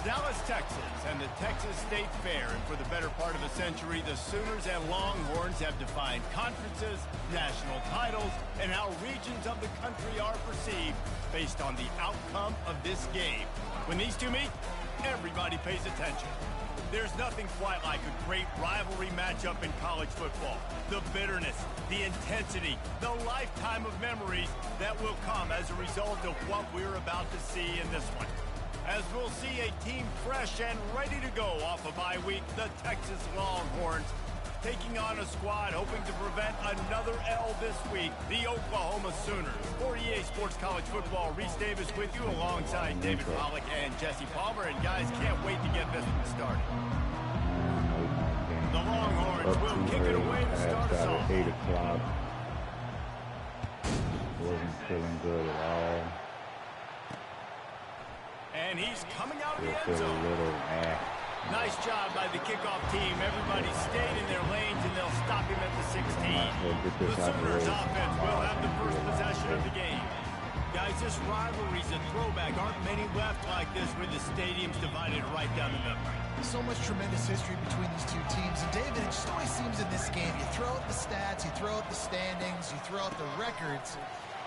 Dallas, Texas, and the Texas State Fair. And for the better part of a century, the Sooners and Longhorns have defined conferences, national titles, and how regions of the country are perceived based on the outcome of this game. When these two meet, everybody pays attention. There's nothing quite like a great rivalry matchup in college football. The bitterness, the intensity, the lifetime of memories that will come as a result of what we're about to see in this one. As we'll see a team fresh and ready to go off a bye week, the Texas Longhorns taking on a squad hoping to prevent another L this week, the Oklahoma Sooners. For EA Sports College Football, Reese Davis with you alongside David Pollack and Jesse Palmer. And guys, can't wait to get this one started. The Longhorns will kick it away to start us off. 8 o'clock. Wasn't feeling good at all. And he's coming out of the end zone. Nice job by the kickoff team. Everybody stayed in their lanes, and they'll stop him at the 16. The Sooners offense will have the first possession of the game. Guys, this rivalry's a throwback. Aren't many left like this with the stadiums divided right down the middle. So much tremendous history between these two teams. And David, it just always seems in this game, you throw out the stats, you throw out the standings, you throw out the records,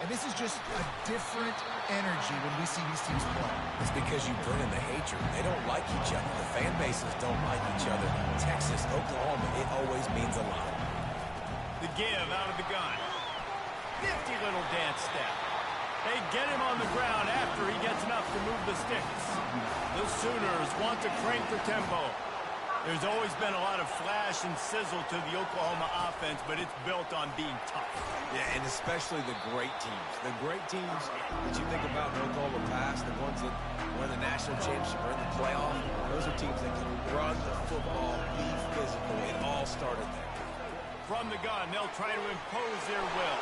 and this is just a different energy when we see these teams play. It's because you bring in the hatred. They don't like each other. The fan bases don't like each other. Texas, Oklahoma, it always means a lot. The give out of the gun. Nifty little dance step. They get him on the ground after he gets enough to move the sticks. The Sooners want to crank the tempo. There's always been a lot of flash and sizzle to the Oklahoma offense, but it's built on being tough. Yeah, and especially the great teams. The great teams that you think about in Oklahoma past, the ones that won the national championship or in the playoff, those are teams that can run the football, be physical. It all started there. From the gun, they'll try to impose their will.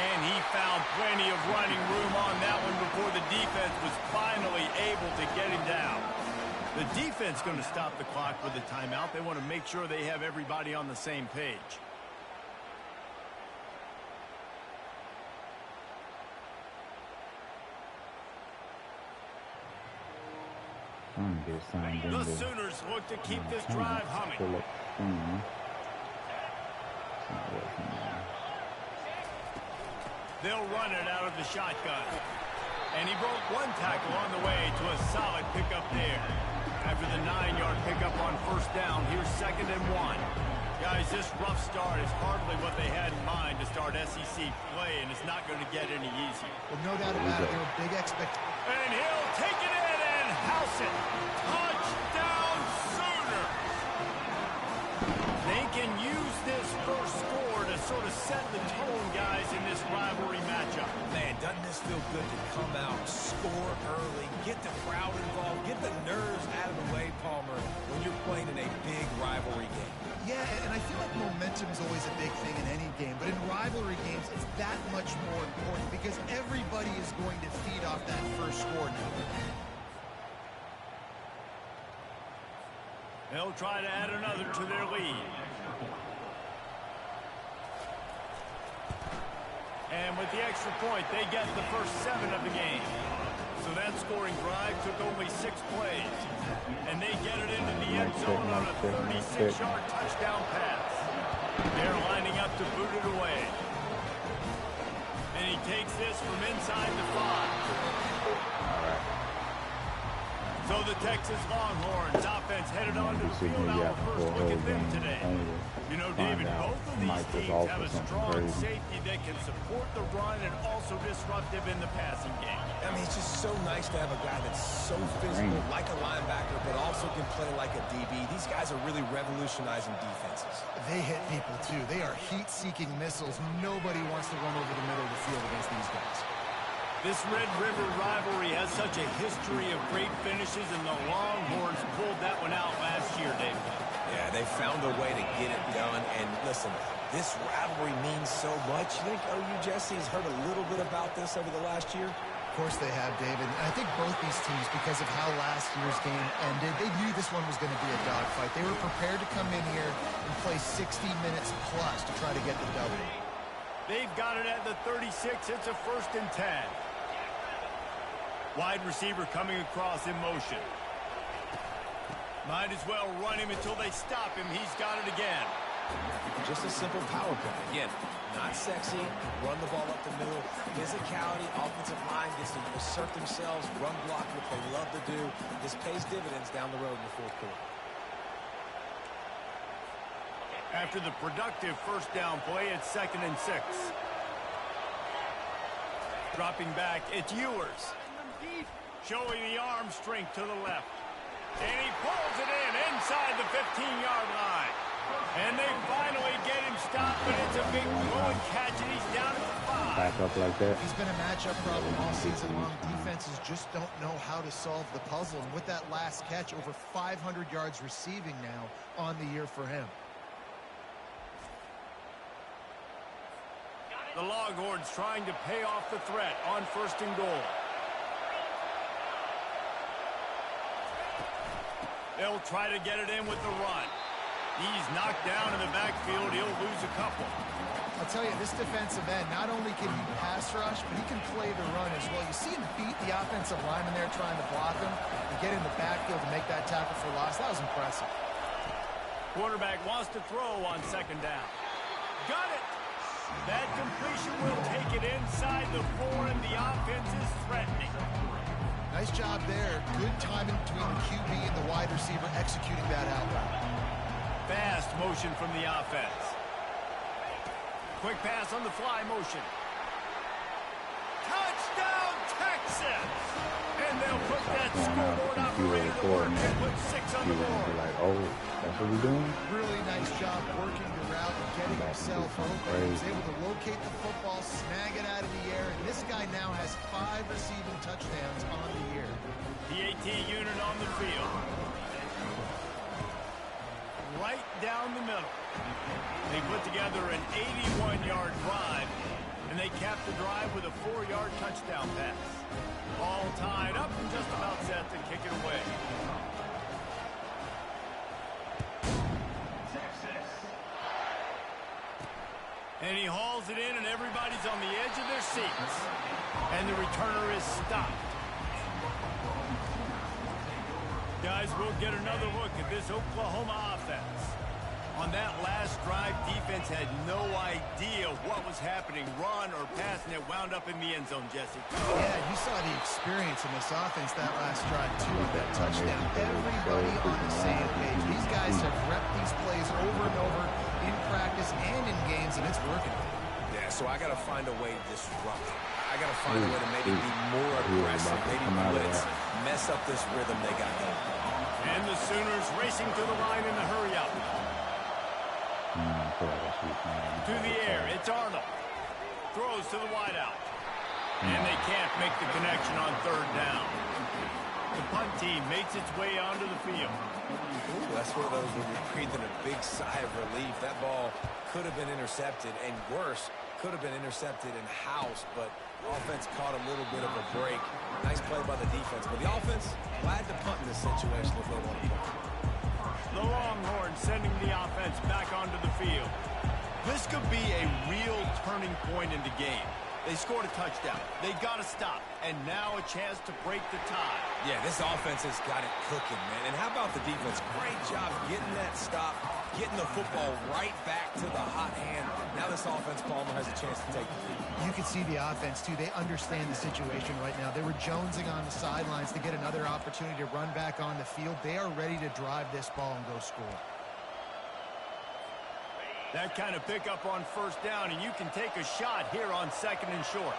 And he found plenty of running room on that one before the defense was finally able to get him down. The defense going to stop the clock with a timeout. They want to make sure they have everybody on the same page. The Sooners look to keep this drive humming. They'll run it out of the shotgun. And he broke one tackle on the way to a solid pickup there. After the 9-yard pickup on first down, here's 2nd and 1. Guys, this rough start is hardly what they had in mind to start SEC play, and it's not going to get any easier. Well, no doubt about it. There were big expectations. And he'll take it in and house it. Touchdown, Sooners! They can use this first score to sort of set the tone, guys, in this rivalry matchup. Man, doesn't this feel good to come out, score early, get the crowd involved, get the nerves out of the way, Palmer, when you're playing in a big rivalry game? Yeah, and I feel like momentum is always a big thing in any game, but in rivalry games, it's that much more important because everybody is going to feed off that first score now. They'll try to add another to their lead. And with the extra point, they get the first 7 of the game. So that scoring drive took only 6 plays. And they get it into the end zone on a 36-yard touchdown pass. They're lining up to boot it away. And he takes this from inside the 5. So the Texas Longhorns offense headed on to the field. Our first look at them today. You know, David, both of these teams have a strong safety that can support the run and also disruptive in the passing game. I mean, it's just so nice to have a guy that's so physical, like a linebacker, but also can play like a DB. These guys are really revolutionizing defenses. They hit people, too. They are heat-seeking missiles. Nobody wants to run over the middle of the field against these guys. This Red River rivalry has such a history of great finishes, and the Longhorns pulled that one out last year, David. Yeah, they found a way to get it done. And listen, this rivalry means so much. You think OU Jesse has heard a little bit about this over the last year? Of course they have, David. And I think both these teams, because of how last year's game ended, they knew this one was going to be a dogfight. They were prepared to come in here and play 60 minutes plus to try to get the W. They've got it at the 36. It's a 1st and 10. Wide receiver coming across in motion. Might as well run him until they stop him. He's got it again. Just a simple power play. Again, not sexy. Run the ball up the middle. Physicality, offensive line gets to assert themselves, run block, what they love to do. This pays dividends down the road in the fourth quarter. After the productive first down play, it's 2nd and 6. Dropping back, it's Ewers. Showing the arm strength to the left. And he pulls it in inside the 15-yard line. And they finally get him stopped, but it's a big blowing catch, and he's down at the 5. Back up like that. He's been a matchup problem all season long. Defenses just don't know how to solve the puzzle. And with that last catch, over 500 yards receiving now on the year for him. The Longhorns trying to pay off the threat on 1st and goal. They'll try to get it in with the run. He's knocked down in the backfield. He'll lose a couple. I'll tell you, this defensive end, not only can he pass rush, but he can play the run as well. You see him beat the offensive lineman there trying to block him and get in the backfield to make that tackle for loss. That was impressive. Quarterback wants to throw on 2nd down. Got it. That completion will take it inside the 4, and the offense is threatening. Nice job there. Good timing between the QB and the wide receiver executing that out route. Fast motion from the offense. Quick pass on the fly motion. Touchdown, Texas! And they'll put that scoreboard operator to work and put 6 on the board. Like, oh, that's what we're doing? Really nice job working the route and getting himself open. He was able to locate the football, snag it out of the air, and this guy now has 5 receiving touchdowns on the year. The AT unit on the field. Right down the middle. They put together an 81-yard drive, and they capped the drive with a 4-yard touchdown pass. All tied up and just about set to kick it away. And he hauls it in, and everybody's on the edge of their seats. And the returner is stopped. Guys, we'll get another look at this Oklahoma offense. On that last drive, defense had no idea what was happening, run or pass, and it wound up in the end zone, Jesse. Yeah, you saw the experience in this offense that last drive, too, on that touchdown. Everybody on the same page. These guys have repped these plays over and over in practice and in games, and it's working. Yeah, so I got to find a way to disrupt it. I got to find a way to maybe be more aggressive, maybe blitz, mess up this rhythm they got going. And the Sooners racing to the line in the hurry-up. To the air, it's Arnold. Throws to the wideout. And they can't make the connection on 3rd down. The punt team makes its way onto the field. Ooh, that's one of those where you're breathing a big sigh of relief. That ball could have been intercepted, and worse, could have been intercepted and housed, but the offense caught a little bit of a break. Nice play by the defense, but the offense glad to punt in this situation if they want to punt. The Longhorns sending the offense back onto the field. This could be a real turning point in the game. They scored a touchdown. They got to stop. And now a chance to break the tie. Yeah, this offense has got it cooking, man. And how about the defense? Great job getting that stop, getting the football right back to the hot hand. Now this offense, Palmer, has a chance to take the lead. You can see the offense, too. They understand the situation right now. They were jonesing on the sidelines to get another opportunity to run back on the field. They are ready to drive this ball and go score. That kind of pickup on 1st down, and you can take a shot here on 2nd and short.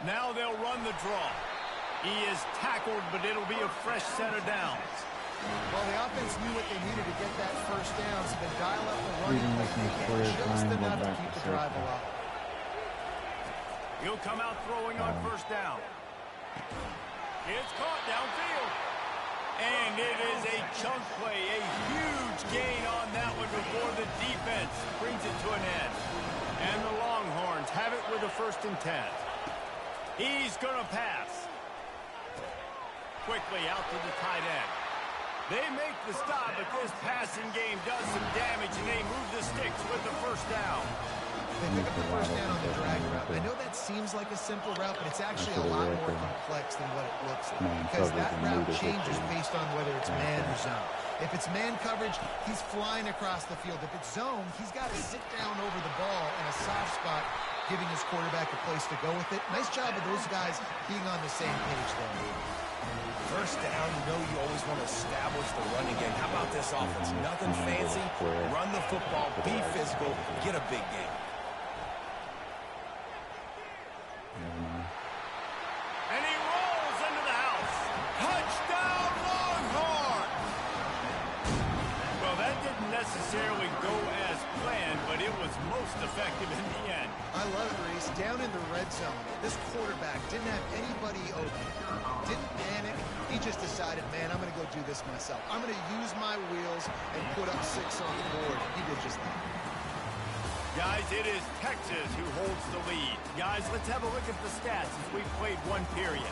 Now they'll run the draw. He is tackled, but it'll be a fresh set of downs. Well, the offense knew what they needed to get that 1st down, so they dial up the running play just enough to keep the drive alive. He'll come out throwing on 1st down. It's caught downfield. And it is a chunk play, a huge gain on that one before the defense brings it to an end. And the Longhorns have it with a 1st and 10. He's going to pass. Quickly out to the tight end. They make the stop, but this passing game does some damage, and they move the sticks with the 1st down. They pick up the first down on the drag route. I know that seems like a simple route, but it's actually a lot more complex than what it looks like. Because that route changes based on whether it's man or zone. If it's man coverage, he's flying across the field. If it's zone, he's got to sit down over the ball in a soft spot, giving his quarterback a place to go with it. Nice job of those guys being on the same page there. First down, you know you always want to establish the running game. How about this offense? Nothing fancy. Run the football, be physical, get a big game. And he rolls into the house. Touchdown, Longhorn! Well, that didn't necessarily go as planned, but it was most effective in the end. I love it, Reese. Down in the red zone, this quarterback didn't have anybody open. Didn't panic. He just decided, man, I'm going to go do this myself. I'm going to use my wheels and put up 6 on the board. He did just that. Guys, it is Texas who holds the lead. Guys, let's have a look at the stats as we've played one period.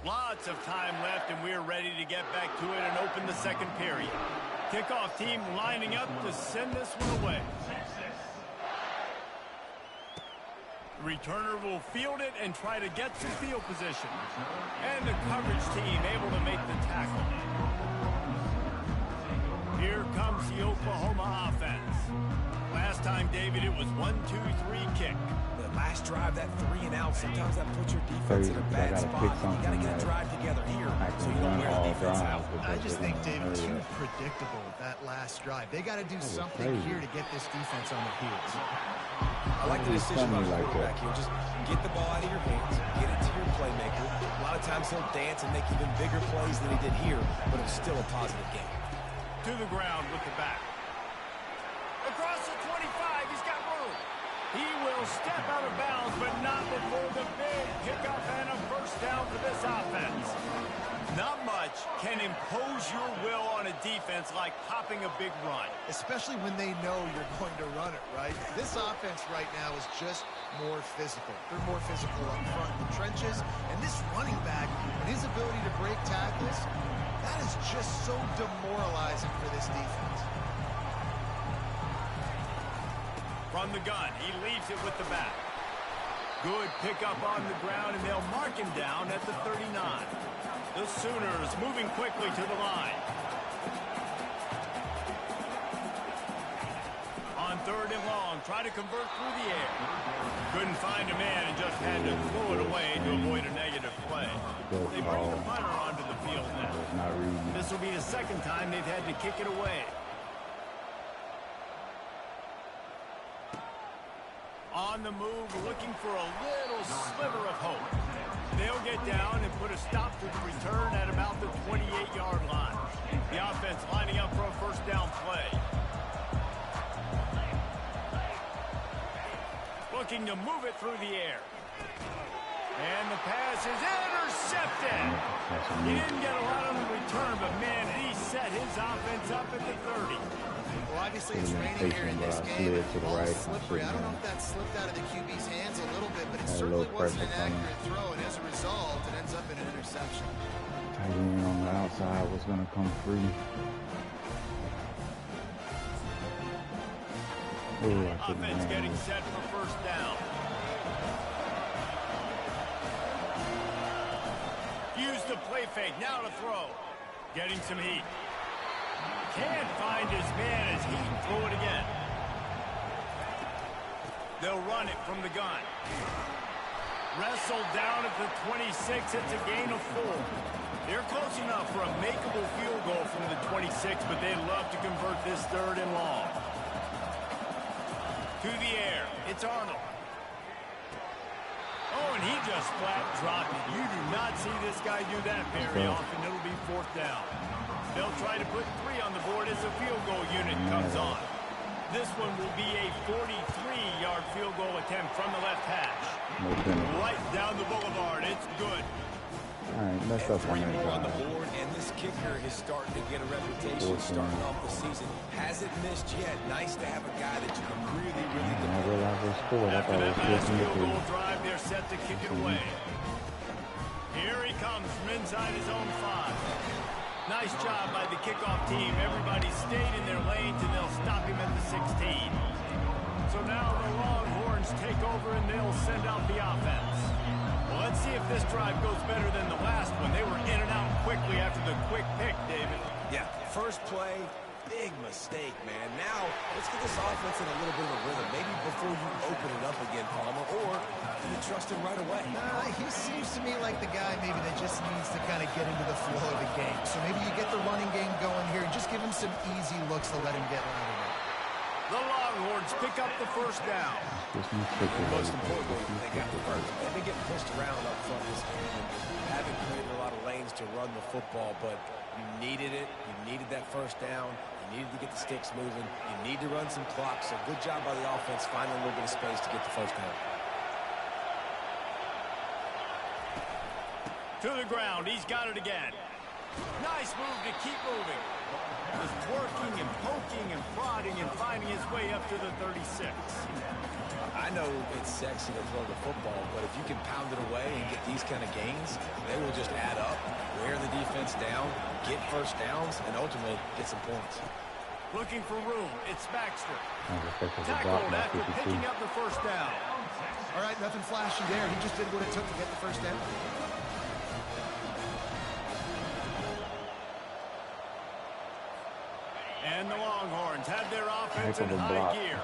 Lots of time left, and we're ready to get back to it and open the second period. Kickoff team lining up to send this one away. Returner will field it and try to get some field position. And the coverage team able to make the tackle. Here comes the Oklahoma offense. Last time, David, it was 1-2-3 kick. The last drive, that 3 and out, sometimes that puts your defense in a bad spot. You got to get a drive together here so you don't wear the defense out. I just think, David, too predictable that last drive. They got to do something here to get this defense on their heels. I like the decision by the quarterback here. Just get the ball out of your hands, get it to your playmaker. A lot of times he'll dance and make even bigger plays than he did here, but it was still a positive game. To the ground with the back. Across the 25, he's got room. He will step out of bounds, but not before the big pickup and a first down for this offense. Not much can impose your will on a defense like popping a big run. Especially when they know you're going to run it, right? This offense right now is just more physical. They're more physical up front in the trenches. And this running back and his ability to break tackles, that is just so demoralizing for this defense. From the gun, he leaves it with the back. Good pickup on the ground, and they'll mark him down at the 39. The Sooners moving quickly to the line. On 3rd and long, try to convert through the air. Couldn't find a man and just had to throw it away to avoid a negative play. They bring the punter onto the field now. This will be the second time they've had to kick it away. On the move, looking for a little sliver of hope. They'll get down and put a stop to the return at about the 28-yard line. The offense lining up for a first down play. Looking to move it through the air. And the pass is intercepted. He didn't get a lot on the return, but man, he set his offense up at the 30. Well, obviously it's raining here in this game. Ball's slippery. I don't know if that slipped out of the QB's hands a little bit, but it certainly wasn't an accurate throw, and as a result, it ends up in an interception. Tight end on the outside was going to come free. Offense getting set for first down. Use the play fake, now to throw. Getting some heat. Can't find his man as he can throw it again. They'll run it from the gun. Wrestled down at the 26. It's a gain of 4. They're close enough for a makeable field goal from the 26, but they'd love to convert this 3rd and long. To the air. It's Arnold. Oh, and he just flat dropped it. You do not see this guy do that very often. It'll be 4th down. They'll try to put 3 on the board as the field goal unit comes on. This one will be a 43-yard field goal attempt from the left hash. Right down the boulevard. It's good. All right, messed up on 3 more on that the board, and this kicker is starting to get a reputation starting off the season. Hasn't missed yet. Nice to have a guy that you can really I realized they scored. I After thought it that was last just field goal drive, they're set to kick it away. Here he comes from inside his own 5. Nice job by the kickoff team. Everybody stayed in their lanes, and they'll stop him at the 16. So now the Longhorns take over, and they'll send out the offense. Well, let's see if this drive goes better than the last one. They were in and out quickly after the quick pick, David. Yeah, first play, big mistake, man. Now, let's get this offense in a little bit of a rhythm. Maybe before you open it up again, Palmer, or do you trust him right away? He seems to me like the guy maybe that just needs to kind of get into the flow of the game. So maybe you get the running game going here and just give him some easy looks to let him get out of it. The Longhorns pick up the first down. Most importantly, they got the first. They've been getting pushed around up front this game and haven't created a lot of lanes to run the football, but you needed it. You needed that first down. You needed to get the sticks moving. You need to run some clock. So good job by the offense finding a little bit of space to get the first down. To the ground. He's got it again. Nice move to keep moving. Just working and poking and prodding and finding his way up to the 36. I know it's sexy to throw the football, but if you can pound it away and get these kind of gains, they will just add up, wear the defense down, get first downs, and ultimately get some points. Looking for room. It's Baxter. Tackled after picking up the first down. All right, nothing flashy there. He just did what it took to get the first down. And the Longhorns have their offense in high gear.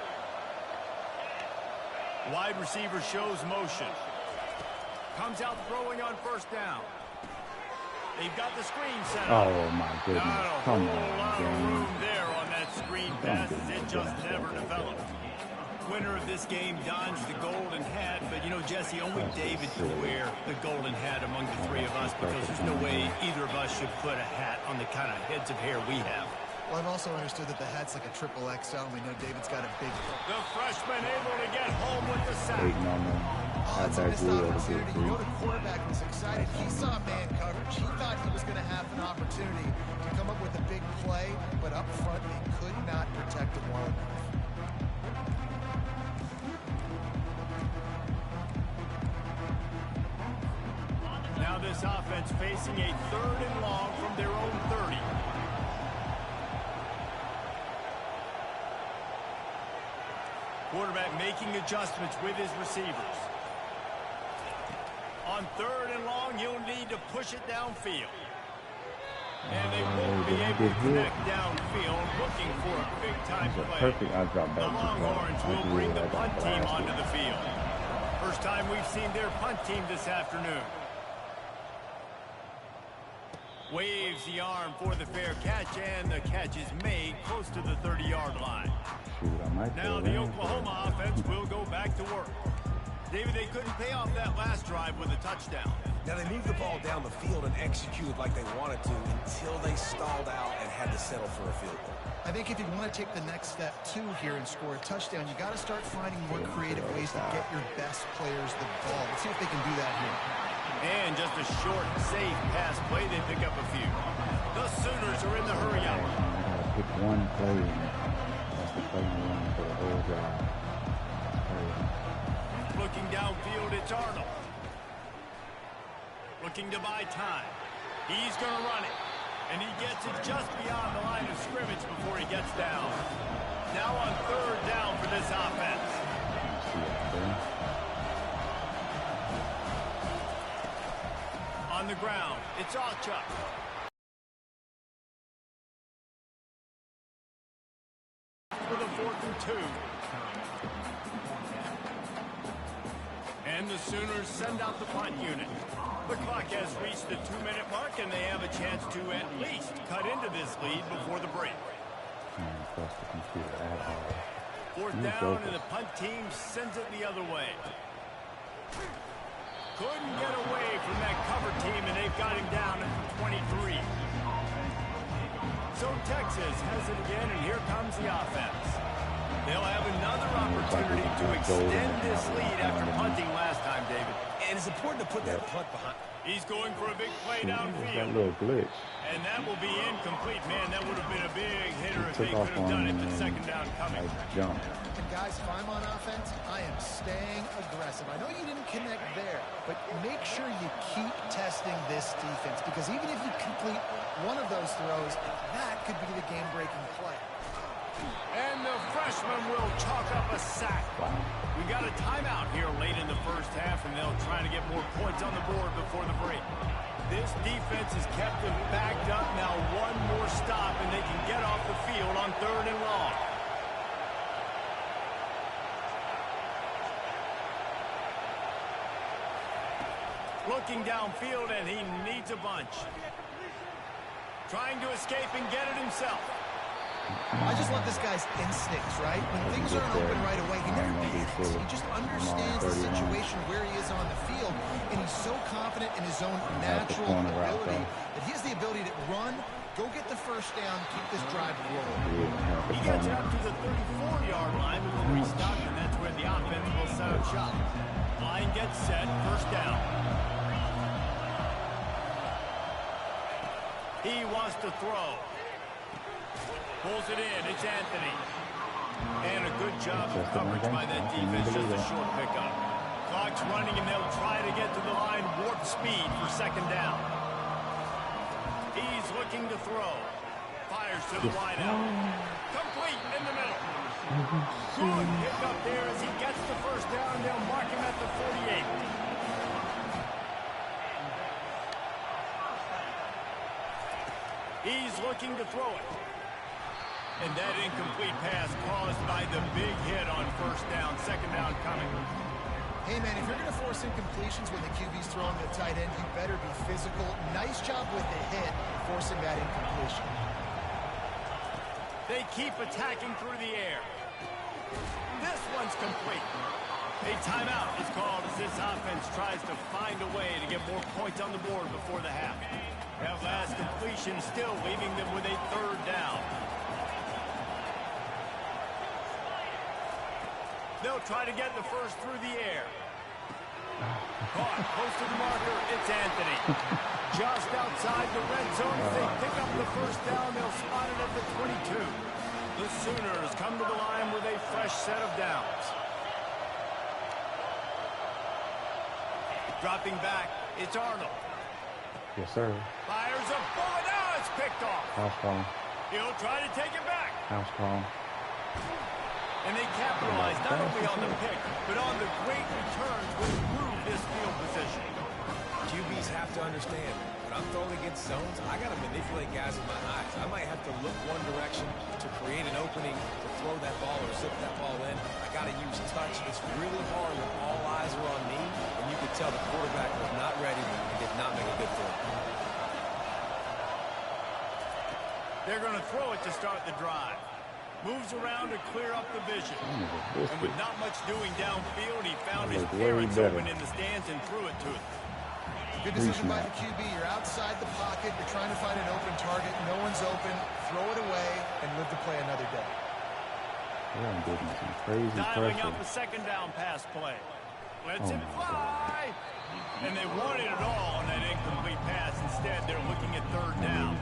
Wide receiver shows motion. Comes out throwing on first down. They've got the screen set up. Oh, my goodness. Come on, a lot of room there on that screen pass as it just never developed. Winner of this game dons the golden hat, but, you know, Jesse, only David could wear the golden hat among the three of us because there's no way either of us should put a hat on the kind of heads of hair we have. Well, I've also understood that the hat's like a triple XL, and we know David's got a big... The freshman able to get home with the sack. That's a missed opportunity. You know the quarterback was excited. He saw man coverage. He thought he was going to have an opportunity to come up with a big play, but up front they could not protect him well enough. Now this offense facing a 3rd and long from their own 30. Quarterback making adjustments with his receivers. On 3rd and long, he'll need to push it downfield. And they won't be able to connect downfield, looking for a big-time play. The Longhorns will bring the punt team onto the field. First time we've seen their punt team this afternoon. Waves the arm for the fair catch, and the catch is made close to the 30-yard line. Now the Oklahoma offense will go back to work. David, they couldn't pay off that last drive with a touchdown. Now they moved the ball down the field and executed like they wanted to until they stalled out and had to settle for a field goal. I think if you want to take the next step, too, here and score a touchdown, you got to start finding more creative ways to get your best players the ball. Let's see if they can do that here. And just a short, safe pass play, they pick up a few. The Sooners are in the hurry-up. Pick one play. That's the play for the whole drive. Looking downfield, it's Arnold. Looking to buy time. He's going to run it. And he gets it just beyond the line of scrimmage before he gets down. Now on 3rd down for this offense. On the ground, it's Allchuck. For the 4th and 2. And the Sooners send out the punt unit. The clock has reached the 2-minute mark, and they have a chance to at least cut into this lead before the break. 4th down, and the punt team sends it the other way. Couldn't get away from that cover team, and they've got him down at the 23. So Texas has it again, and here comes the offense. They'll have another opportunity to extend this lead after punting last time, David. And it's important to put that punt behind. He's going for a big play downfield. That little glitch. And that will be incomplete. Man, that would have been a big hitter if they could have done it. The second down coming. And guys, if I'm on offense, I am staying aggressive. I know you didn't connect there, but make sure you keep testing this this defense, because even if you complete one of those throws, that could be the game-breaking play. And the freshman will chalk up a sack. We got a timeout here late in the first half, and they'll try to get more points on the board before the break. This defense has kept them backed up. Now one more stop, and they can get off the field on 3rd and long. Looking downfield, and he needs a bunch. Trying to escape and get it himself. I just love this guy's instincts, right? When things aren't open right away, he never panics. He just understands the situation where he is on the field, and he's so confident in his own natural ability that he has the ability to run, go get the first down, keep this drive rolling. He gets up to the 34-yard line before he stops, and that's where the offense will set up shop. Line gets set, first down. He wants to throw. Pulls it in. It's Anthony. And a good job of coverage by that defense. Just a short pickup. Clock's running, and they'll try to get to the line warp speed for 2nd down. He's looking to throw. Fires to the wideout. Complete in the middle. Good pick up there as he gets the first down. They'll mark him at the 48. He's looking to throw it. And that incomplete pass caused by the big hit on 1st down. 2nd down coming. Hey, man, if you're going to force incompletions when the QB's throwing to the tight end, you better be physical. Nice job with the hit, forcing that incompletion. They keep attacking through the air. This one's complete. A timeout is called as this offense tries to find a way to get more points on the board before the half. That last completion still leaving them with a 3rd down. They'll try to get the first through the air. Caught close to the marker. It's Anthony. Just outside the red zone. If they pick up the first down, they'll spot it at the 22. The Sooners come to the line with a fresh set of downs. Dropping back, it's Arnold. Yes, sir. Fires a bullet. Now it's picked off. House call. He'll try to take it back. House call. And they capitalize not only on the pick, but on the great returns which improve this field position. QBs have to understand, when I'm throwing against zones, I got to manipulate guys with my eyes. I might have to look one direction to create an opening to throw that ball or zip that ball in. I got to use touch. It's really hard when all eyes are on me, and you could tell the quarterback was not ready and did not make a good throw. They're going to throw it to start the drive. Moves around to clear up the vision. And with not much doing downfield, he found his parents open in the stands and threw it to him. Good decision by the QB. You're outside the pocket. You're trying to find an open target. No one's open. Throw it away and live to play another day. Yeah, I'm getting some crazy Dialing pressure. up a 2nd down pass play. Lets him fly. And they wanted it all on that incomplete pass. Instead, they're looking at 3rd down.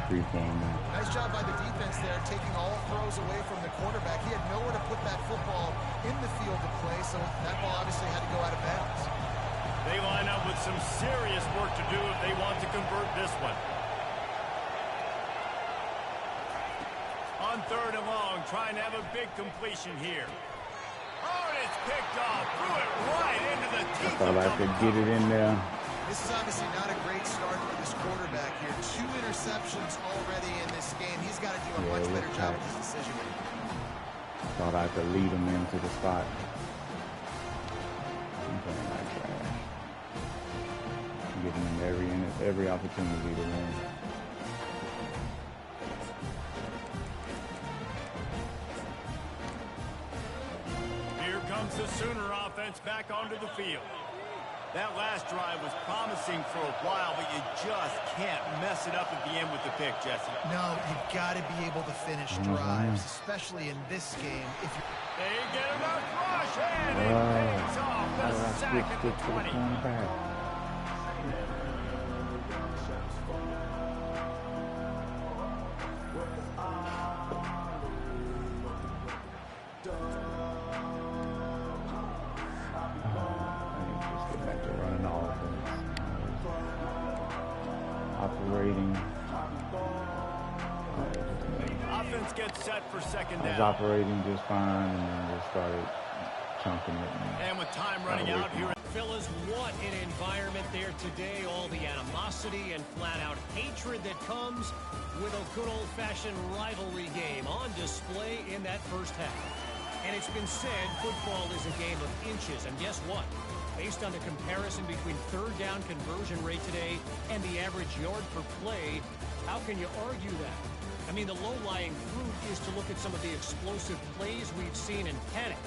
Nice job by the defense there, taking all throws away from the quarterback. He had nowhere to put that football in the field to play, so that ball obviously had to go out of bounds. They line up with some serious work to do if they want to convert this one. On 3rd and long, trying to have a big completion here. Oh, and it's picked off. Threw it right into the teeth. Thought I could get it in there. This is obviously not a great start for this quarterback here. 2 interceptions already in this game. He's got to do a much better job with his decision making. Thought I could lead him into the spot. I'm playing like trash. I'm giving him every opportunity to win. Here comes the Sooner offense back onto the field. That last drive was promising for a while, but you just can't mess it up at the end with the pick, Jesse. No, you've got to be able to finish drives, especially in this game. If you They get enough rush, and it pays off the sack at the 20. operating. Offense gets set for second I was down. operating just fine, and then just started chunking it. And with time running out here. Fellas, what an environment there today. All the animosity and flat-out hatred that comes with a good old-fashioned rivalry game on display in that first half. And it's been said football is a game of inches. And guess what? Based on the comparison between third down conversion rate today and the average yard per play, how can you argue that? I mean, the low-lying fruit is to look at some of the explosive plays we've seen and panic.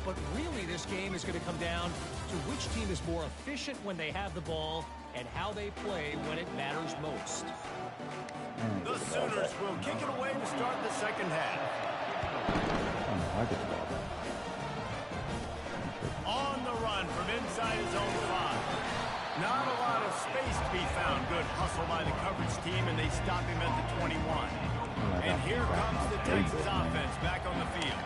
But really, this game is going to come down to which team is more efficient when they have the ball and how they play when it matters most. The Sooners will kick it away to start the second half. On the run from inside his own 5. Not a lot of space to be found. Good hustle by the coverage team, and they stop him at the 21. And here comes the Texas offense back on the field.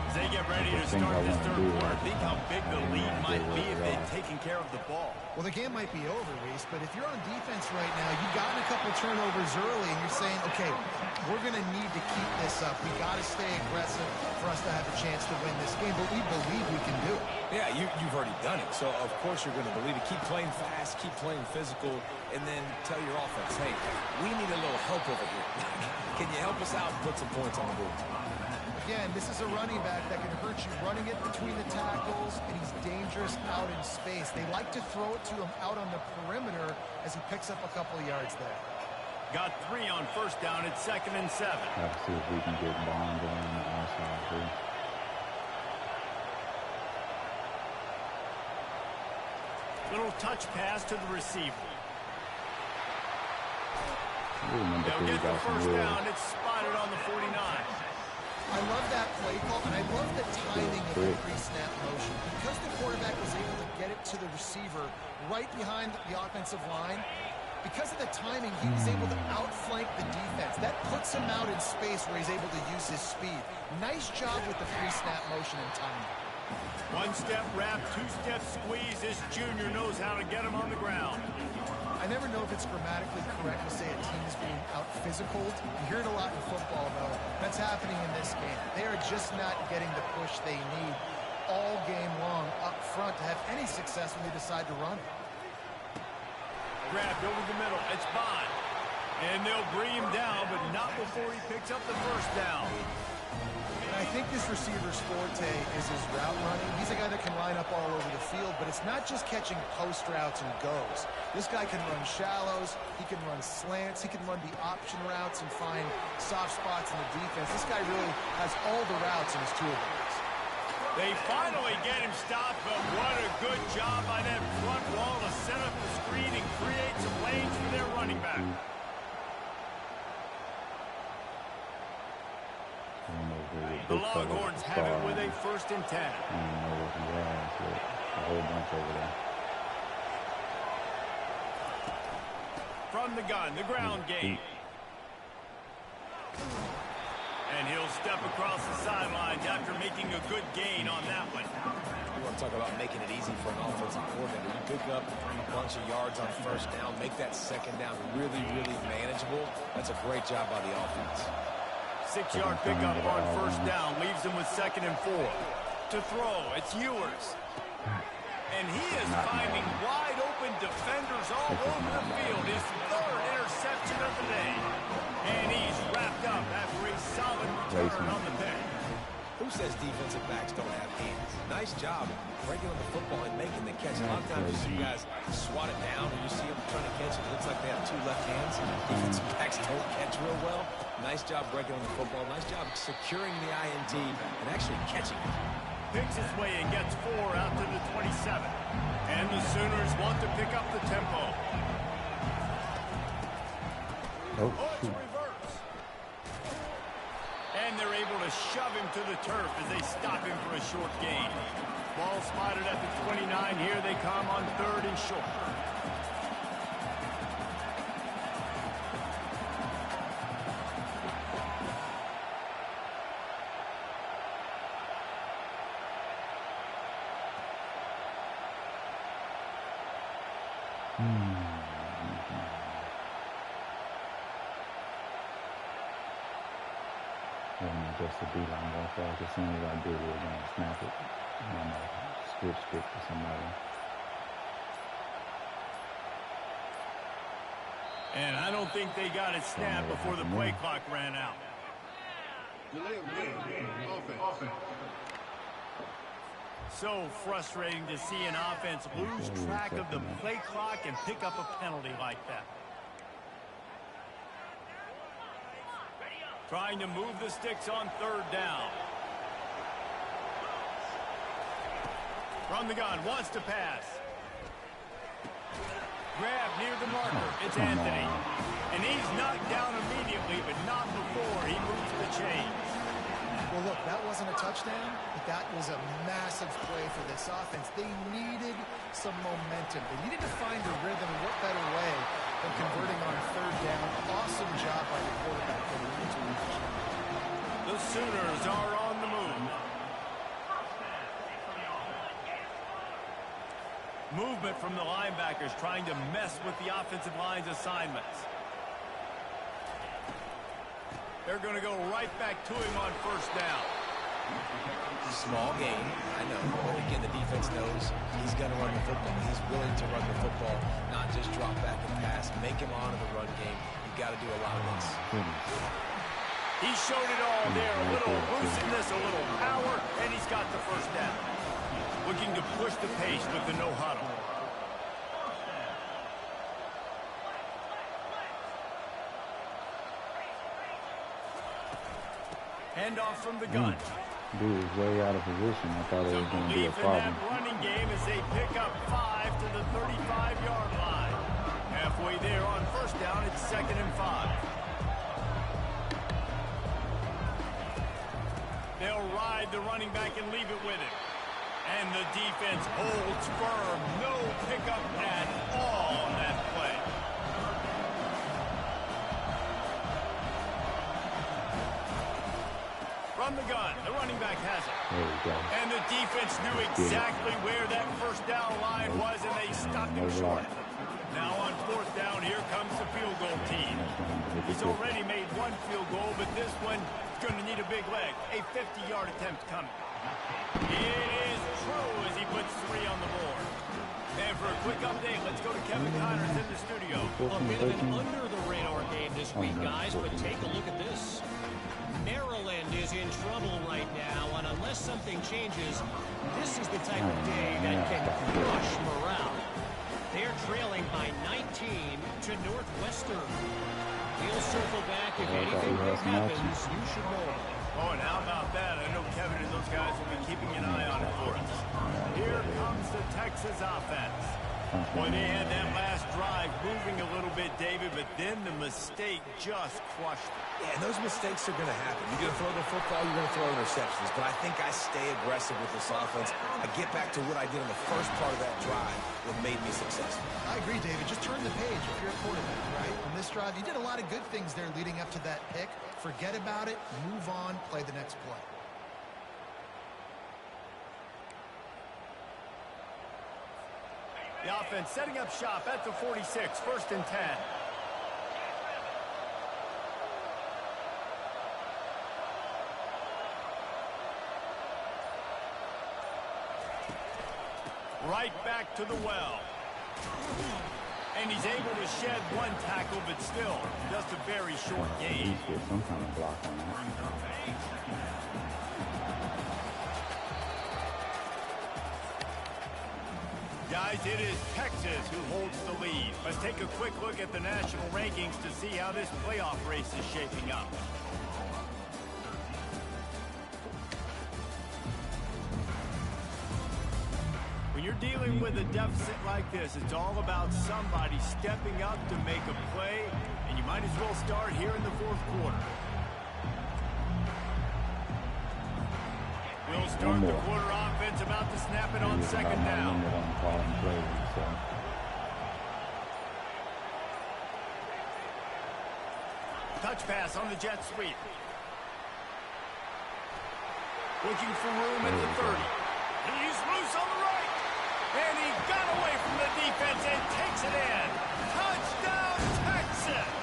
As they get ready to start this third quarter, think how big the lead might be if they'd taken care of the ball. Well, the game might be over, Reese, but if you're on defense right now, you've gotten a couple turnovers early, and you're saying, okay, we're going to need to keep this up. We got to stay aggressive for us to have a chance to win this game, but we believe we can do it. Yeah, you've already done it, so of course you're going to believe it. Keep playing fast, keep playing physical, and then tell your offense, hey, we need a little help over here. Can you help us out and put some points on the board? Again, this is a running back that can hurt you running it between the tackles, and he's dangerous out in space. They like to throw it to him out on the perimeter as he picks up a couple of yards there. Got 3 on first down. It's 2nd and 7. Let's see if we can get Bond on the outside too. Little touch pass to the receiver. They'll get the first down. It's spotted on the 49. I love that play call, and I love the timing of the pre-snap motion. Because the quarterback was able to get it to the receiver right behind the offensive line, because of the timing, he was able to outflank the defense. That puts him out in space where he's able to use his speed. Nice job with the pre-snap motion and timing. 1-step wrap, 2-step squeeze. This junior knows how to get him on the ground. I never know if it's grammatically correct to say a team is being out-physicaled. You hear it a lot in football, though. That's happening in this game. They are just not getting the push they need all game long up front to have any success when they decide to run it. Grabbed over the middle. It's Bond. And they'll bring him down, but not before he picks up the first down. And I think this receiver's forte is his route running. He's a guy that can line up all over the field, but it's not just catching post routes and goes. This guy can run shallows, he can run slants, he can run the option routes and find soft spots in the defense. This guy really has all the routes in his toolbox. They finally get him stopped, but what a good job by that front wall to set up the screen and create some lanes for their running back. The Longhorns have it with a 1st and 10. I don't know what he has, but a whole bunch over there. From the gun, the ground game. And he'll step across the sidelines after making a good gain on that one. You want to talk about making it easy for an offensive coordinator. You pick up a bunch of yards on first down, make that second down really, really manageable. That's a great job by the offense. 6-yard pickup on first down, leaves him with 2nd and 4. To throw, it's Ewers. And he is finding wide open defenders all over the field. His 3rd interception of the day. And he's wrapped up after a solid return on the pick. Who says defensive backs don't have hands? Nice job breaking on the football and making the catch. A lot of times you see guys swat it down and you see them trying to catch it. It looks like they have 2 left hands. Defensive backs don't catch real well. Nice job breaking on the football. Nice job securing the INT and actually catching it. Picks his way and gets 4 out to the 27. And the Sooners want to pick up the tempo. Oh, it's reverse. And they're able to shove him to the turf as they stop him for a short gain. Ball spotted at the 29. Here they come on 3rd and short. Wasn't just a beeline real fast. As soon as I do, we're going to snap it. And I'm going to switch stick to somebody. And I don't think they got it snapped before the play clock ran out. So frustrating to see an offense lose track of the play clock and pick up a penalty like that. Trying to move the sticks on third down. From the gun, wants to pass. Grab near the marker. It's Anthony. And he's knocked down immediately, but not before he moves the chains. Well, look, that wasn't a touchdown, but that was a massive play for this offense. They needed some momentum. They needed to find a rhythm, and what better way than converting on third down. Awesome job by the quarterback. The Sooners are on the move. Movement from the linebackers trying to mess with the offensive line's assignments. They're going to go right back to him on first down. Small gain, I know. But again, the defense knows he's going to run the football. He's willing to run the football, not just drop back and pass. Make him honor the run game. You've got to do a lot of this. He showed it all there. A little looseness, a little power, and he's got the first down. Looking to push the pace with the no huddle. Handoff from the gun. Dude was way out of position. I thought it was going to be a problem. That running game as they pick up 5 to the 35-yard line. Halfway there on first down, it's 2nd and 5. They'll ride the running back and leave it with him. And the defense holds firm. No pickup at all on that play. From the gun, the running back has it. There we go. And the defense knew exactly where that first down line was, and they stopped him short. Now on fourth down, here comes the field goal team. He's already made one field goal, but this one is going to need a big leg. A 50-yard attempt coming. It is true as he puts 3 on the board. And for a quick update, let's go to Kevin Connors in the studio. A bit of an under-the-radar game this week, guys, but take a look at this. Maryland is in trouble right now, and unless something changes, this is the type of day that can crush morale. They're trailing by 19 to Northwestern. He'll circle back if anything big happens. You should know. Oh, and how about that? I know Kevin and those guys will be keeping an eye on it for us. Here comes the Texas offense. Boy, they had that last drive moving a little bit, David, but then the mistake just crushed it. Yeah, and those mistakes are going to happen. You're going to throw the football, you're going to throw interceptions. But I think I stay aggressive with this offense. I get back to what I did in the first part of that drive that made me successful. I agree, David. Just turn the page if you're a quarterback, right? On this drive, you did a lot of good things there leading up to that pick. Forget about it, move on, play the next play. The offense setting up shop at the 46, 1st and 10. Right back to the well. And he's able to shed one tackle, but still, just a very short gain. Get some kind of block on that. Guys, it is Texas who holds the lead. Let's take a quick look at the national rankings to see how this playoff race is shaping up. When you're dealing with a deficit like this, it's all about somebody stepping up to make a play, and you might as well start here in the 4th quarter. We'll start the quarter offense, about to snap it on 2nd down. Touch pass on the jet sweep. Looking for room at the 30. He's loose on the right. And he got away from the defense and takes it in. Touchdown, Texas!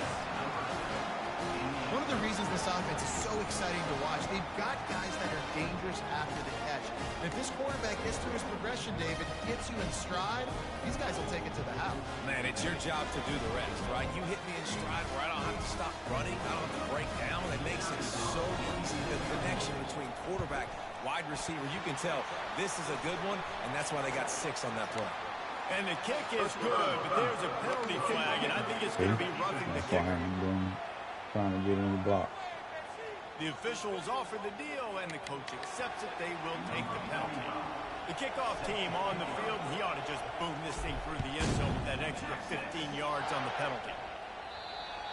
One of the reasons this offense is so exciting to watch. They've got guys that are dangerous after the catch. And if this quarterback gets through his progression, David, gets you in stride, these guys will take it to the house. Man, it's your job to do the rest, right? You hit me in stride where I don't have to stop running. I don't have to break down. It makes it so easy. The connection between quarterback, wide receiver, you can tell this is a good one, and that's why they got 6 on that play. And the kick is good, but there's a penalty flag, and I think it's going to be roughing the kicker. Trying to get in the block. The officials offer the deal, and the coach accepts it. They will take the penalty. The kickoff team on the field, he ought to just boom this thing through the end zone with that extra 15 yards on the penalty.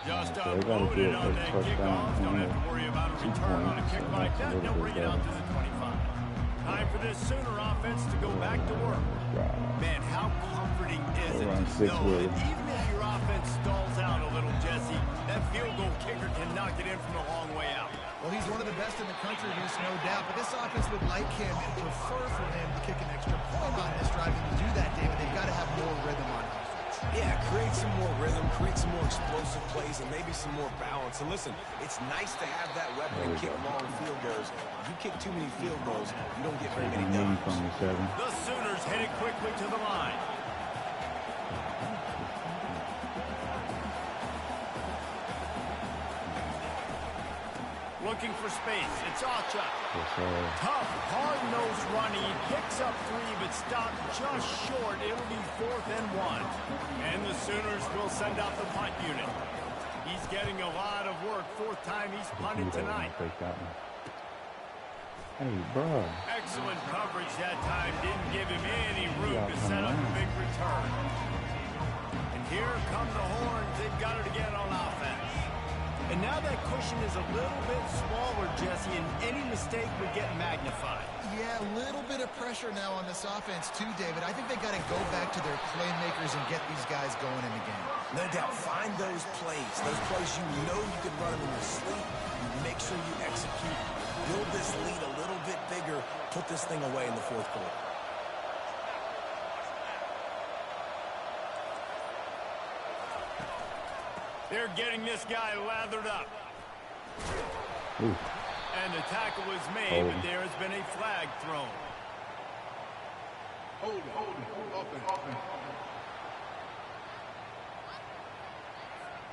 Just unloaded on that kickoff. Don't have to worry about a return on a kick like that. They'll bring it out to the 25. Time for this Sooner offense to go back to work. Man, how comforting is it to know that even if your offense stalls out a little, Jesse, that field goal kicker can knock it in from a long way out. Well, he's one of the best in the country, there's no doubt. But this offense would like him and prefer for him to kick an extra point on this drive. And to do that, David, they've got to have more rhythm on offense. Yeah, create some more rhythm, create some more explosive plays, and maybe some more balance. And listen, it's nice to have that weapon and kick long field goals. If you kick too many field goals, you don't get very many downs. The Sooners headed quickly to the line. Looking for space. It's Acha. Tough, hard-nosed running. He picks up 3, but stopped just short. It'll be 4th and 1. And the Sooners will send out the punt unit. He's getting a lot of work. 4th time he's punted tonight. Hey, bro. Excellent coverage that time. Didn't give him any room to set up a big return. And here come the Horns. They've got it again on offense. And now that cushion is a little bit smaller, Jesse, and any mistake would get magnified. Yeah, a little bit of pressure now on this offense too, David. I think they got to go back to their playmakers and get these guys going in the game. No doubt. Find those plays you know you can run them in your sleep. Make sure you execute. Build this lead a little bit bigger. Put this thing away in the 4th quarter. They're getting this guy lathered up. Ooh. And the tackle is made, but there has been a flag thrown.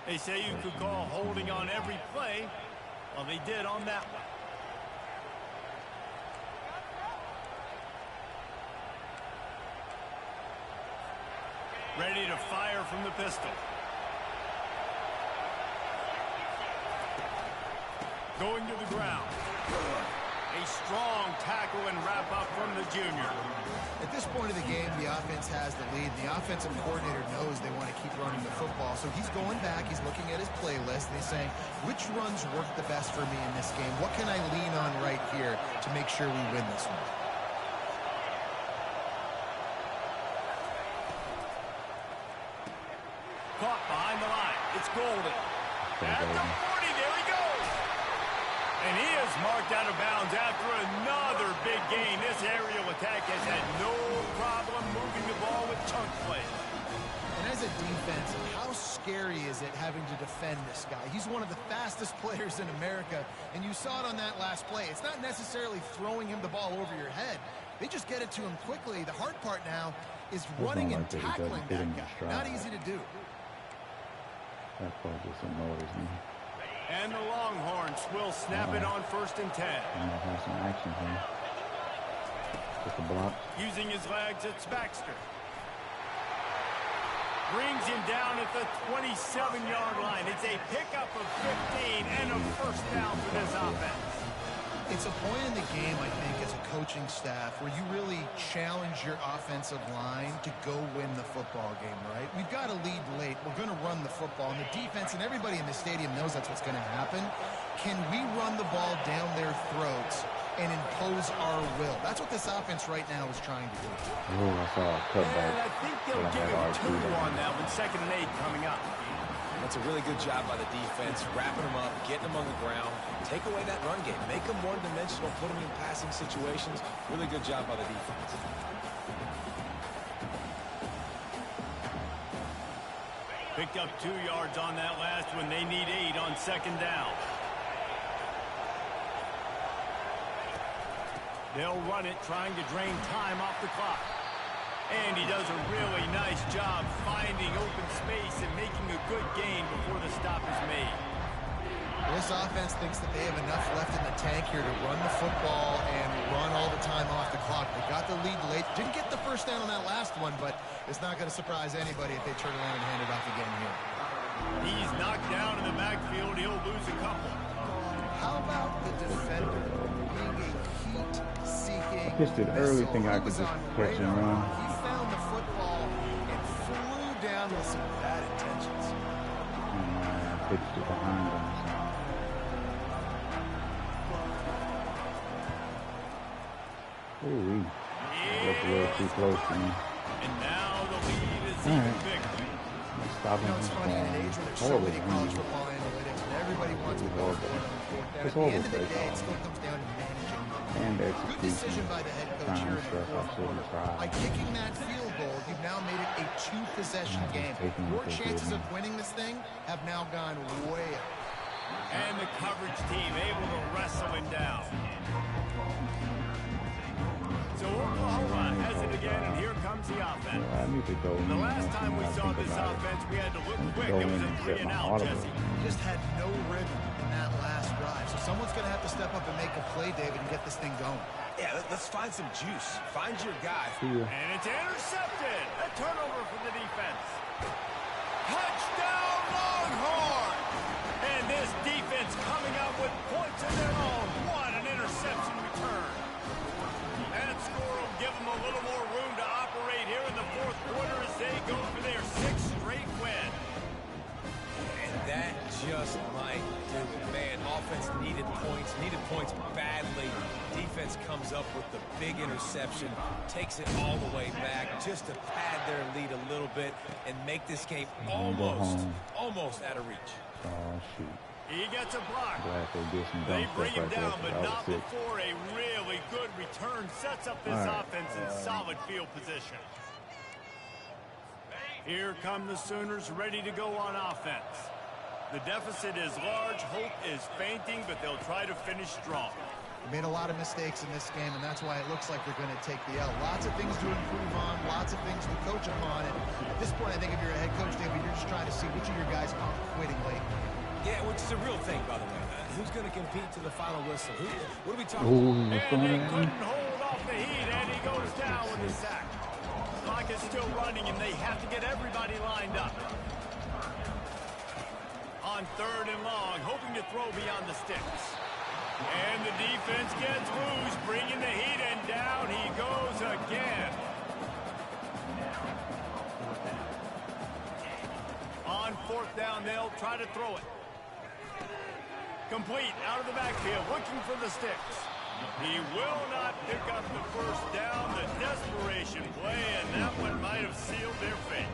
They say you could call holding on every play. Well, they did on that one. Ready to fire from the pistol. Going to the ground. A strong tackle and wrap up from the junior. At this point of the game, the offense has the lead. The offensive coordinator knows they want to keep running the football. So he's going back. He's looking at his playlist. And he's saying, which runs work the best for me in this game? What can I lean on right here to make sure we win this one? Caught behind the line. It's Golden. At the 40, there he goes. And he is marked out of bounds after another big gain. This aerial attack has had no problem moving the ball with chunk plays. And as a defense, how scary is it having to defend this guy? He's one of the fastest players in America, and you saw it on that last play. It's not necessarily throwing him the ball over your head. They just get it to him quickly. The hard part now is running and tackling that guy. Not easy to do. That part just annoys me. And the Longhorns will snap it on 1st and 10. I'm going to have some action here. Just a block. Using his legs, it's Baxter. Brings him down at the 27-yard line. It's a pickup of 15 and a 1st down for this offense. It's a point in the game, I think, as a coaching staff where you really challenge your offensive line to go win the football game, right? We've got to lead late. We're going to run the football. And the defense and everybody in the stadium knows that's what's going to happen. Can we run the ball down their throats and impose our will? That's what this offense right now is trying to do. Oh, I saw a cutback. And I think they'll give him 2 on that one. 2nd and 8 coming up. That's a really good job by the defense, wrapping them up, getting them on the ground. Take away that run game. Make them one-dimensional, put them in passing situations. Really good job by the defense. Picked up 2 yards on that last one. They need 8 on 2nd down. They'll run it, trying to drain time off the clock. And he does a really nice job finding open space and making a good gain before the stop is made. This offense thinks that they have enough left in the tank here to run the football and run all the time off the clock. They got the lead late. Didn't get the first down on that last one, but it's not going to surprise anybody if they turn around and hand it off again here. He's knocked down in the backfield. He'll lose a couple. How about the defender being a heat-seeking Just an early thing I could just catch and run. He found the football and flew down with some bad intentions. And pitched it behind him. So. Ooh, looked a little too close to me. And now the lead is even bigger. Stop him It's from funny in an age where there's so many college football analytics and everybody wants to go for it on fourth down. At the end of the day, it still comes down to managing. And Good decision by the head coach here in the fourth quarter. By kicking that field goal, you've now made it a two-possession game. Your chances of winning this thing have now gone way up. And the coverage team able to wrestle him down. So Oklahoma has it again, and here comes the offense. The last time we saw this offense, we had to look quick. It was a 3-and-out, Jesse. Just had no rhythm in that last drive. So someone's going to have to step up and make a play, David, and get this thing going. Yeah, let's find some juice. Find your guy. And it's intercepted. A turnover for the defense. Touchdown, Longhorn! And this defense coming up with points of their own. What an interception return. That score will give them a little more room to operate here in the fourth quarter as they go for their 6th straight win. And that just might do it. Man, offense needed points badly. Defense comes up with the big interception, takes it all the way back just to pad their lead a little bit and make this game almost out of reach. Oh, shoot. He gets a block. They bring him down, but not before a really good return sets up this offense in solid field position. Here come the Sooners ready to go on offense. The deficit is large. Hope is fainting, but they'll try to finish strong. They made a lot of mistakes in this game, and that's why it looks like they're going to take the L. Lots of things to improve on, lots of things to coach upon. And at this point, I think if you're a head coach, David, you're just trying to see which of your guys are quitting late. Yeah, which is a real thing, by the way. Who's going to compete to the final whistle? What are we talking about? And he couldn't hold off the heat, and he goes down with the sack. Clock is still running, and they have to get everybody lined up. On 3rd and long, hoping to throw beyond the sticks. And the defense gets loose, bringing the heat, and down he goes again. On 4th down, they'll try to throw it. Complete, out of the backfield, looking for the sticks. He will not pick up the first down. The desperation play, and that one might have sealed their fate.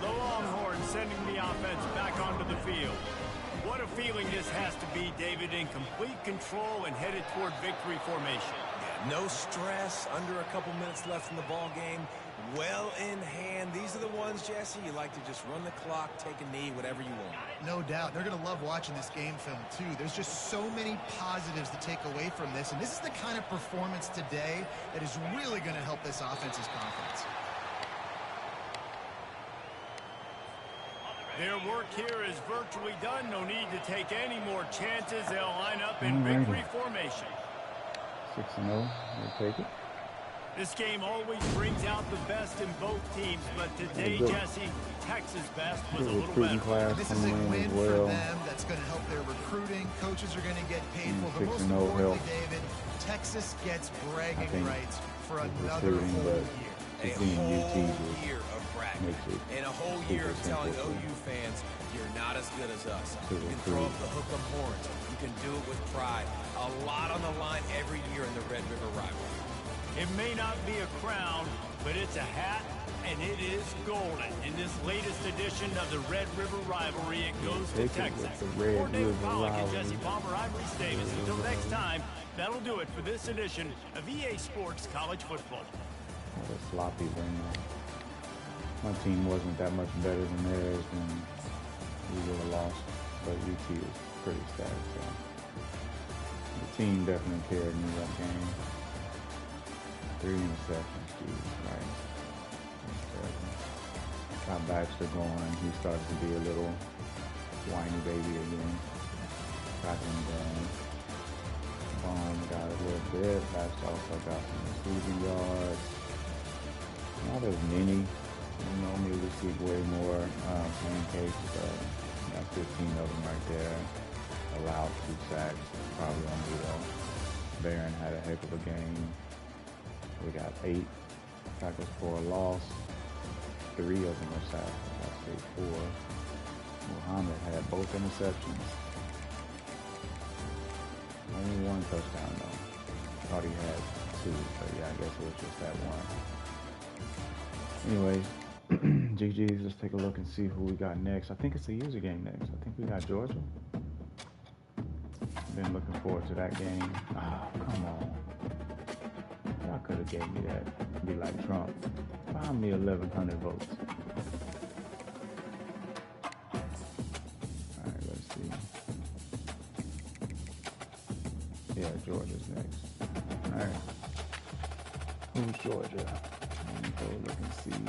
The Longhorns sending the offense back onto the field. What a feeling this has to be, David, in complete control and headed toward victory formation. Yeah, no stress, under a couple minutes left in the ball game. Well in hand. These are the ones, Jesse, you like to just run the clock, take a knee, whatever you want. No doubt. They're going to love watching this game film, too. There's just so many positives to take away from this, and this is the kind of performance today that is really going to help this offense's confidence. Their work here is virtually done. No need to take any more chances. They'll line up in victory formation. 6-0. We'll take it. This game always brings out the best in both teams, but today, Jesse, Texas' best was a little better. This is a win for them that's going to help their recruiting. Coaches are going to get paid for, but most importantly, David, Texas gets bragging rights for another whole year. A whole year of bragging. And a whole year of telling OU fans, you're not as good as us. You can throw up the hook 'em horns. You can do it with pride. A lot on the line every year in the Red River rivalry. It may not be a crown, but it's a hat, and it is golden. In this latest edition of the Red River rivalry, it goes to Texas. For David Pollack and Jesse Palmer, I'm Reese Davis. Until next time, that'll do it for this edition of EA Sports College Football. What a sloppy win. My team wasn't that much better than theirs, and we would have lost. But UT was pretty stacked, so the team definitely carried me that game. 3 interceptions, Jesus Christ. Got Baxter going. He started to be a little whiny baby again. Got him down. Bond got a little bit. Baxter also got some receiving yards. Not as many. Normally we see way more pancakes, but got 15 of them right there. Allowed 2 sacks, probably on me though. Barron had a heck of a game. We got 8 tackles for a loss. 3 of them were sacks. I'd say 4. Muhammad had both interceptions. Only 1 touchdown though. Thought he had 2, but yeah, I guess it was just that one. Anyway, GG's, let's take a look and see who we got next. I think it's a user game next. I think we got Georgia. Been looking forward to that game. Oh, come on. Y'all could have gave me that. Be like Trump. Find me 1,100 votes. Alright, let's see. Yeah, Georgia's next. Alright. Who's Georgia? Let me go look and see.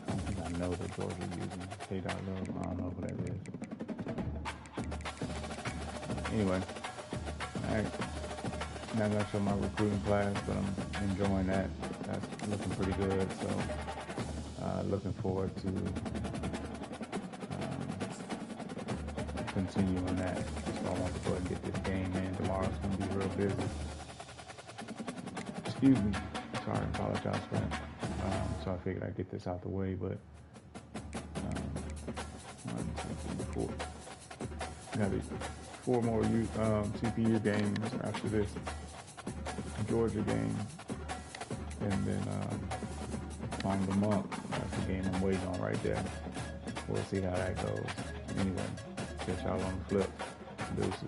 I don't think I know that Georgia's using K.Love. I don't know who that is. Anyway, alright. Not gonna show my recruiting class, but I'm enjoying that. That's looking pretty good. So, looking forward to continuing that. So I want to go ahead and get this game in. Tomorrow's gonna be real busy. Excuse me. Sorry, I apologize for that. So I figured I'd get this out the way, but got 4 more CPU games after this Georgia game, and then find the month. That's the game I'm waiting on right there. We'll see how that goes. Anyway, catch y'all on the flip. Deuces.